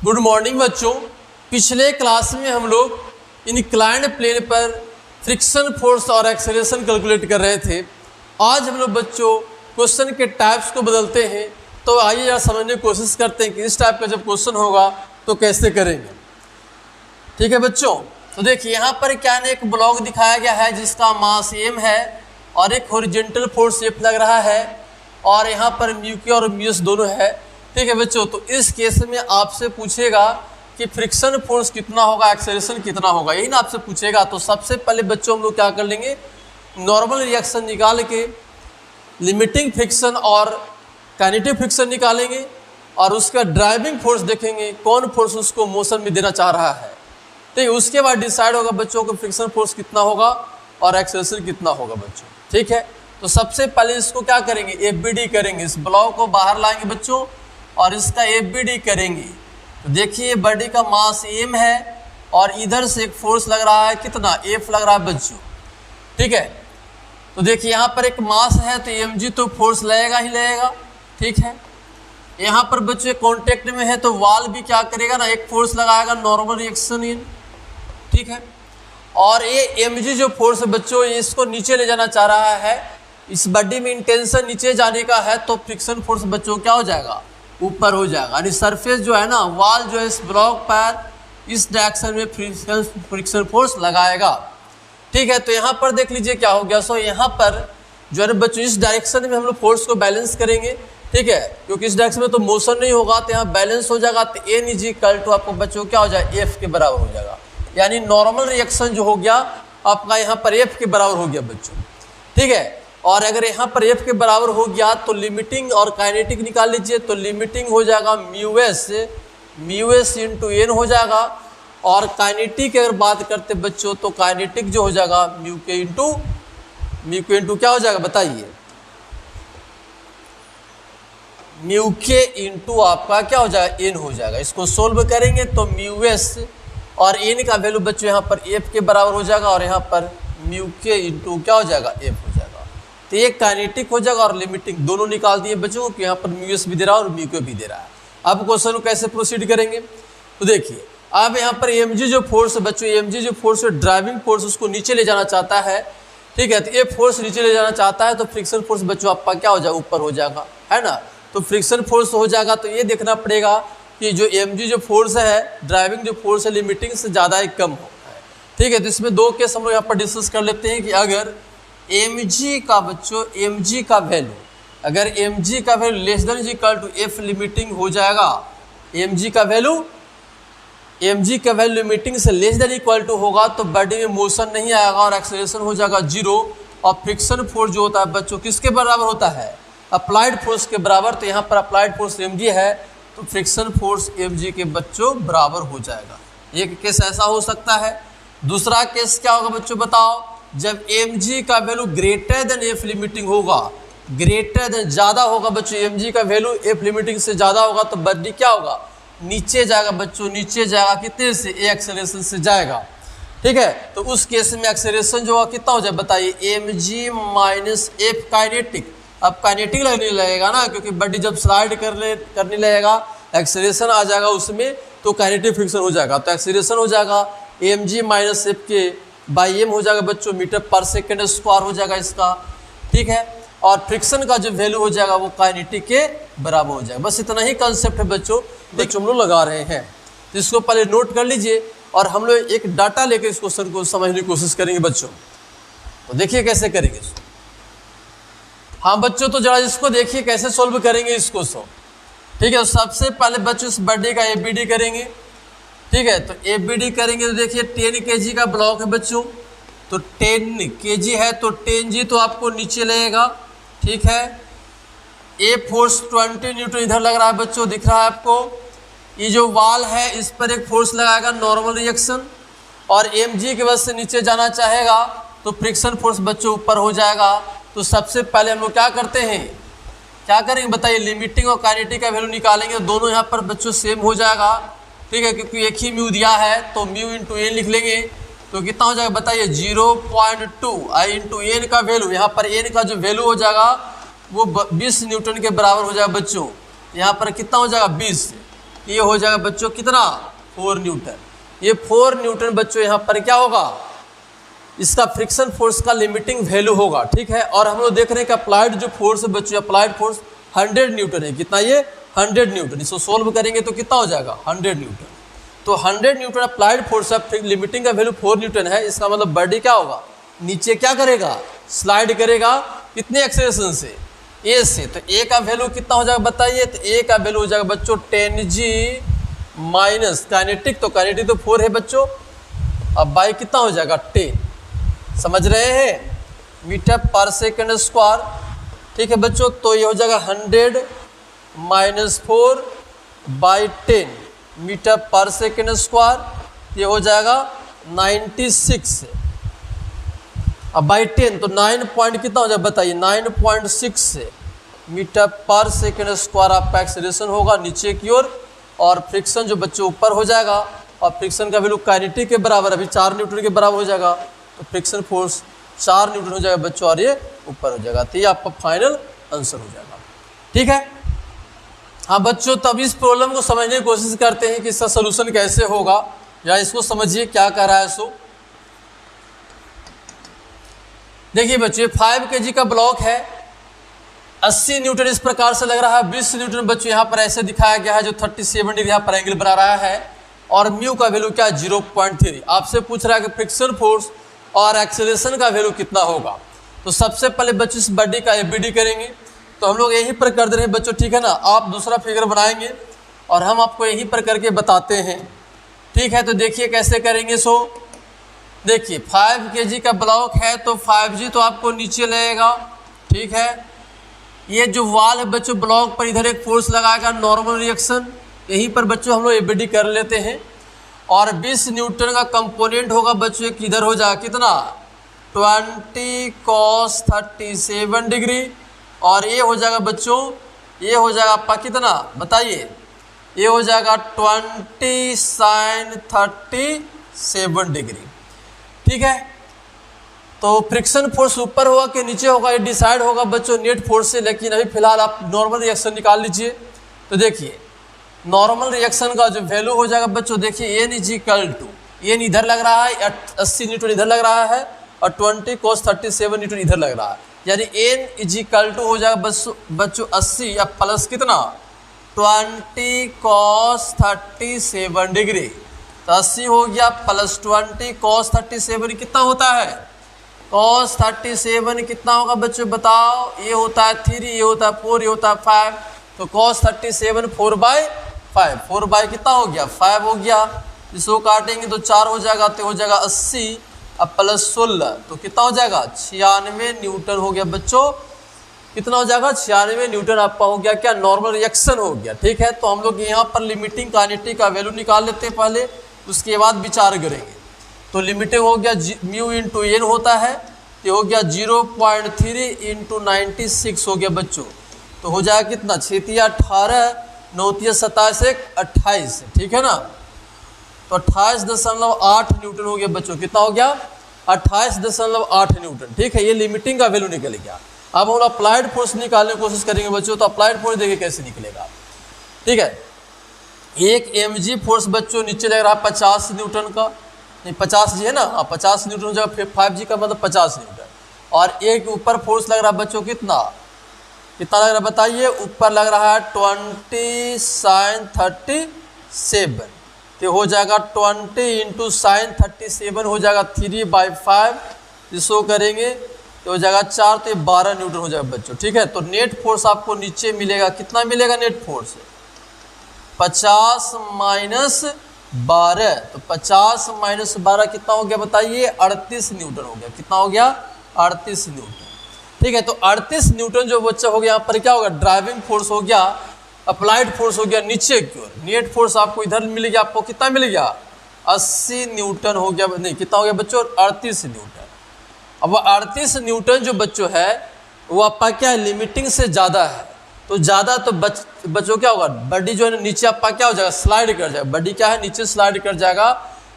Good morning बच्चों। पिछले class में हम लोग इंक्लाइंड प्लेन पर फ्रिक्शन फोर्स और एक्सेलरेशन कैलकुलेट कर रहे थे। आज हम लोग बच्चों क्वेश्चन के टाइप्स को बदलते हैं, तो आइए यार समझने की कोशिश करते हैं कि इस टाइप का जब क्वेश्चन होगा तो कैसे करेंगे। ठीक है बच्चों, तो देखिए यहाँ पर क्या है, एक ब्लॉक दिखाया गया है जिसका मास m है और एक हॉरिजॉन्टल फोर्स F लग रहा है और यहाँ पर म्यू के और म्यू एस दोनों है। ठीक है बच्चों, तो इस केस में आपसे पूछेगा कि फ्रिक्शन फोर्स कितना होगा, एक्सेलरेशन कितना होगा, यही ना आपसे पूछेगा। तो सबसे पहले बच्चों हम लोग क्या कर लेंगे, नॉर्मल रिएक्शन निकाल के लिमिटिंग फ्रिक्शन और काइनेटिक फ्रिक्शन निकालेंगे और उसका ड्राइविंग फोर्स देखेंगे, कौन फोर्स उसको मोशन में देना चाह रहा है। ठीक है, उसके बाद डिसाइड होगा बच्चों को फ्रिक्शन फोर्स कितना होगा और एक्सेलरेशन कितना होगा बच्चों। ठीक है, तो सबसे पहले इसको क्या करेंगे, एफबीडी करेंगे। इस ब्लॉक को बाहर लाएंगे बच्चों और इसका एफबीडी करेंगे। तो देखिए बॉडी का मास m है और इधर से एक फोर्स लग रहा है, कितना F लग रहा है बच्चों। ठीक है, तो देखिए यहाँ पर एक मास है तो mg तो फोर्स लगेगा ही लगेगा। ठीक है, यहाँ पर बच्चों कॉन्टेक्ट में है तो वाल भी क्या करेगा ना, एक फोर्स लगाएगा, नॉर्मल रिएक्शन इन। ठीक है, और ये mg जो फोर्स है बच्चों, इसको नीचे ले जाना चाह रहा है, इस बॉडी में इंटेंशन नीचे जाने का है, तो फ्रिक्शन फोर्स बच्चों क्या हो जाएगा, ऊपर हो जाएगा। यानी सरफेस जो है ना, वाल जो है इस ब्लॉक पर इस डायरेक्शन में फ्रिक्शन फोर्स लगाएगा। ठीक है, तो यहाँ पर देख लीजिए क्या हो गया। सो यहाँ पर जो है बच्चों इस डायरेक्शन में हम लोग फोर्स को बैलेंस करेंगे। ठीक है, क्योंकि इस डायरेक्शन में तो मोशन नहीं होगा, तो यहाँ बैलेंस हो जाएगा। तो एन इज इक्वल टू आपको बच्चों क्या हो जाएगा, एफ के बराबर हो जाएगा। यानी नॉर्मल रिएक्शन जो हो गया आपका यहाँ पर एफ के बराबर हो गया बच्चों। ठीक है, और अगर यहाँ पर एफ के बराबर हो गया तो लिमिटिंग और काइनेटिक निकाल लीजिए। तो लिमिटिंग हो जाएगा म्यू एस इंटू एन हो जाएगा, और काइनेटिक अगर बात करते बच्चों तो काइनेटिक जो हो जाएगा म्यू के इंटू क्या हो जाएगा बताइए, म्यू के इंटू आपका क्या हो जाएगा, एन हो जाएगा। इसको सोल्व करेंगे तो म्यू एस और एन का वैल्यू बच्चों यहाँ पर एफ के बराबर हो जाएगा, और यहाँ पर म्यू के इंटू क्या हो जाएगा, एफ हो जाएगा। तो ये काइनेटिक हो जाएगा और लिमिटिंग दोनों निकाल दिए बच्चों को, यहाँ पर म्यू एस भी दे रहा है और म्यू के भी दे रहा है। अब क्वेश्चन को कैसे प्रोसीड करेंगे, तो देखिए अब यहाँ पर mg जो फोर्स है बच्चों, mg जो फोर्स है ड्राइविंग फोर्स, उसको नीचे ले जाना चाहता है। ठीक है, तो ये फोर्स नीचे ले जाना चाहता है, तो फ्रिक्शन फोर्स बच्चों आपका क्या हो जाएगा, ऊपर हो जाएगा, है ना। तो फ्रिक्शन फोर्स हो जाएगा, तो ये देखना पड़ेगा कि जो mg जो फोर्स है, ड्राइविंग जो फोर्स है, लिमिटिंग से ज़्यादा ही कम हो। ठीक है, तो इसमें दो केस हम लोग यहाँ पर डिस्कस कर लेते हैं कि अगर mg का बच्चों mg का वैल्यू, अगर mg का value less than equal to f limiting हो जाएगा, mg का वैल्यू लिमिटिंग से लेस देन इक्वल टू होगा तो बॉडी में मोशन नहीं आएगा और एक्सेलरेशन हो जाएगा जीरो। और फ्रिक्शन फोर्स जो होता है बच्चों किसके बराबर होता है, अप्लाइड फोर्स के बराबर। तो यहाँ पर अप्लाइड फोर्स mg है तो फ्रिक्शन फोर्स mg के बच्चों बराबर हो जाएगा। एक केस ऐसा हो सकता है। दूसरा केस क्या होगा बच्चों बताओ, जब mg का value greater than F limiting होगा, ग्रेटर देन ज़्यादा होगा बच्चों, mg का वैल्यू एफ लिमिटिंग से ज़्यादा होगा तो बॉडी क्या होगा, नीचे जाएगा बच्चों, नीचे जाएगा कितने से, ए एक्सेलरेशन से जाएगा। ठीक है, तो उस केस में एक्सेलरेशन जो होगा कितना हो जाए बताइए, mg माइनस एफ काइनेटिक। अब काइनेटिक लगने लगेगा ना, क्योंकि बॉडी जब स्लाइड करने लगेगा एक्सेलरेशन आ जाएगा उसमें, तो काइनेटिक फ्रिक्शन हो जाएगा। तो एक्सेलरेशन हो जाएगा mg माइनस एफ के बाई एम हो जाएगा बच्चों, मीटर पर सेकेंड स्क्वायर हो जाएगा इसका। ठीक है, और फ्रिक्शन का जो वैल्यू हो जाएगा वो काइनेटिक के बराबर हो जाएगा। बस इतना ही कंसेप्ट है बच्चों हम लोग लगा रहे हैं, तो इसको पहले नोट कर लीजिए और हम लोग एक डाटा लेकर इस क्वेश्चन को समझने की कोशिश करेंगे बच्चों। तो देखिए कैसे करेंगे इसको। हाँ बच्चों, तो जरा इसको देखिए कैसे सोल्व करेंगे इस क्वेश्चन। ठीक है, सबसे पहले बच्चों इस बॉडी का एफबीडी करेंगे। ठीक है, तो एफबीडी करेंगे तो देखिए 10 kg का ब्लॉक है बच्चों, तो 10 kg है तो 10g तो आपको नीचे लगेगा। ठीक है, ए फोर्स 20 न्यूटन इधर लग रहा है बच्चों, दिख रहा है आपको। ये जो वाल है इस पर एक फोर्स लगाएगा, नॉर्मल रिएक्शन, और mg की वजह से नीचे जाना चाहेगा तो फ्रिक्शन फोर्स बच्चों ऊपर हो जाएगा। तो सबसे पहले हम लोग क्या करते हैं, क्या करेंगे बताइए, लिमिटिंग और काइनेटिक का वैल्यू निकालेंगे। दोनों यहाँ पर बच्चों सेम हो जाएगा। ठीक है, क्योंकि एक ही म्यू दिया है तो म्यू इंटू एन लिख लेंगे, तो कितना हो जाएगा बताइए, 0.2 आई इंटू एन का वैल्यू, यहाँ पर एन का जो वैल्यू हो जाएगा वो 20 न्यूटन के बराबर हो जाएगा बच्चों। यहाँ पर कितना हो जाएगा 20। ये हो जाएगा बच्चों कितना 4 न्यूटन। ये 4 न्यूटन बच्चों यहाँ पर क्या होगा, इसका फ्रिक्शन फोर्स का लिमिटिंग वैल्यू होगा, ठीक है। और हम लोग देख रहे हैं कि अप्लाइड जो फोर्स है बच्चों, अप्लाइड फोर्स 100 न्यूटन है। कितना, ये 100 न्यूटन। इसको सोल्व करेंगे तो कितना हो जाएगा 100 न्यूटन। तो 100 न्यूटन अप्लाइड फोर्स है, लिमिटिंग का वैल्यू 4 न्यूटन है। इसका मतलब बॉडी क्या होगा, नीचे क्या करेगा, स्लाइड करेगा। कितने एक्सेलरेशन से, ए से। तो ए का वैल्यू कितना हो जाएगा बताइए, तो ए का वैल्यू हो जाएगा बच्चों 10g माइनस काइनेटिक, तो काइनेटिक तो 4 है बच्चों, अब बाई कितना हो जाएगा 10, समझ रहे हैं, मीटर पर सेकेंड स्क्वायर, ठीक है बच्चों। तो ये हो जाएगा 100 माइनस 4 बाई 10 मीटर पर सेकेंड स्क्वायर, ये हो जाएगा 96। अब बाई 10 तो 9 पॉइंट कितना हो जाएगा बताइए, 9.6 मीटर पर सेकेंड स्क्वायर आपका एक्सेलरेशन होगा नीचे की ओर, और फ्रिक्शन जो बच्चों ऊपर हो जाएगा, और फ्रिक्शन का वैल्यू काइनेटिक के बराबर, अभी 4 न्यूटन के बराबर हो जाएगा, तो फ्रिक्शन फोर्स 4 न्यूटन हो जाएगा बच्चों, और ये ऊपर हो जाएगा। तो ये आपका फाइनल आंसर हो जाएगा, ठीक है। हाँ बच्चों, तब इस प्रॉब्लम को समझने की कोशिश करते हैं कि इसका सोल्यूशन कैसे होगा। या इसको समझिए क्या कर रहा है। सो देखिए बच्चों, 5 kg का ब्लॉक है, 80 न्यूटन इस प्रकार से लग रहा है, 20 न्यूटन बच्चों यहाँ पर ऐसे दिखाया गया है, जो 37 डिग्री यहाँ पर एंगल बना रहा है, और म्यू का वैल्यू क्या है 0.3। आपसे पूछ रहा है कि फ्रिक्शन फोर्स और एक्सेलरेशन का वैल्यू कितना होगा। तो सबसे पहले बच्चों इस बॉडी का एबीडी करेंगे, तो हम लोग यहीं पर कर दे रहे हैं बच्चों, ठीक है ना। आप दूसरा फिगर बनाएंगे और हम आपको यहीं पर करके बताते हैं, ठीक है। तो देखिए कैसे करेंगे। सो देखिए 5 kg का ब्लॉक है, तो 5g तो आपको नीचे लगेगा, ठीक है। ये जो वाल है बच्चों ब्लॉक पर, इधर एक फोर्स लगाएगा नॉर्मल रिएक्शन, यहीं पर बच्चों हम लोग एबीडी कर लेते हैं। और 20 न्यूटन का कंपोनेंट होगा बच्चों, किधर हो जाएगा कितना 20 cos 37 डिग्री, और ये हो जाएगा बच्चों, ये हो जाएगा आपका कितना बताइए, ये हो जाएगा 20 sin 37 डिग्री, ठीक है। तो फ्रिक्शन फोर्स ऊपर होगा कि नीचे होगा, ये डिसाइड होगा बच्चों नेट फोर्स से। लेकिन अभी फिलहाल आप नॉर्मल रिएक्शन निकाल लीजिए। तो देखिए नॉर्मल रिएक्शन का जो वैल्यू हो जाएगा बच्चों, देखिए n = n इधर लग रहा है, 80 न्यूटन इधर लग रहा है, और 20 cos 37 न्यूटन इधर लग रहा है, यानी n = हो जाएगा बच्चों 80 या प्लस कितना 20 cos 37 डिग्री। तो 80 हो गया प्लस 20 cos 37 कितना होता है, cos 37 कितना होगा बच्चों बताओ, ये होता है 3, ये होता है 4, ये होता है 5। तो cos 37 4/5, 4 कितना हो गया 5 हो गया। इसको काटेंगे तो 4 हो जाएगा, तो हो जाएगा 80 अब प्लस 16, तो कितना हो जाएगा 96 न्यूटन हो गया बच्चों। कितना हो जाएगा 96 न्यूटन आपका हो गया क्या, नॉर्मल रिएक्शन हो गया, ठीक है। तो हम लोग यहाँ पर लिमिटिंग काइनेटिक का वैल्यू निकाल लेते हैं पहले, उसके बाद विचार करेंगे। तो लिमिटिंग हो गया म्यू इंटू एन होता है, तो हो गया 0.3 × 96 हो गया बच्चों। तो हो जाएगा कितना 6 × 18 9 × 27 28, ठीक है ना। तो 28.8 न्यूटन हो गया बच्चों, कितना हो गया 28.8 न्यूटन, ठीक है। ये लिमिटिंग का वैल्यू निकल गया। अब हम अप्लाइड फोर्स निकालने की कोशिश करेंगे बच्चों। तो अप्लाइड फोर्स देखिए कैसे निकलेगा, ठीक है। एक mg फोर्स बच्चों नीचे लग रहा है 50 न्यूटन का, नहीं 50g है ना, 50 न्यूटन हो जाएगा, फिर 5g का मतलब 50 न्यूटन। और एक ऊपर फोर्स लग रहा है बच्चों कितना लग रहा है बताइए, ऊपर लग रहा है 20 sin 37, तो हो जाएगा 20 × sin 37 हो जाएगा 3/5, इसको करेंगे तो हो जाएगा 4, तो 12 न्यूटन हो जाएगा बच्चों, ठीक है। तो नेट फोर्स आपको नीचे मिलेगा, कितना मिलेगा नेट फोर्स 50 - 12, तो 50 - 12 कितना हो गया बताइए 38 न्यूटन हो गया। कितना हो गया 38 न्यूटन, ठीक है। तो 38 न्यूटन जो बच्चा हो गया यहाँ पर क्या होगा, ड्राइविंग फोर्स हो गया, अप्लाइड फोर्स हो गया नीचे की ओर। नेट फोर्स आपको इधर मिल गया, आपको कितना मिल गया 80 न्यूटन हो गया, नहीं कितना हो गया बच्चों 38 न्यूटन। अब 38 न्यूटन जो बच्चों है वो आपका क्या है लिमिटिंग से ज़्यादा है, तो ज़्यादा तो बच्चों क्या होगा, बॉडी जो है नीचे आपका क्या हो जाएगा स्लाइड कर जाएगा, बॉडी क्या है नीचे स्लाइड कर जाएगा।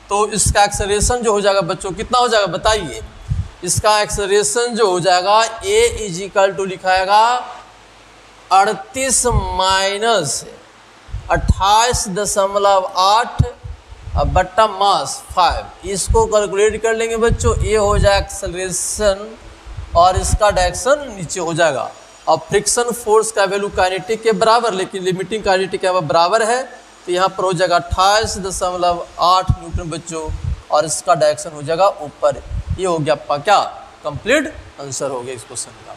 तो इसका एक्सेलरेशन जो हो जाएगा बच्चों कितना हो जाएगा बताइए, इसका एक्सेलरेशन जो हो जाएगा A = लिखाएगा 38 - 28.8 बट्टा मास 5, इसको कैलकुलेट कर लेंगे बच्चों। ये हो जाएगा एक्सेलरेशन और इसका डायरेक्शन नीचे हो जाएगा। अब फ्रिक्शन फोर्स का वैल्यू काइनेटिक के बराबर, लेकिन लिमिटिंग काइनेटिक के बराबर है, तो यहाँ पर हो जाएगा 28.8 न्यूटन बच्चों, और इसका डायरेक्शन हो जाएगा ऊपर। ये हो गया आपका क्या कंप्लीट आंसर हो गया इस क्वेश्चन का।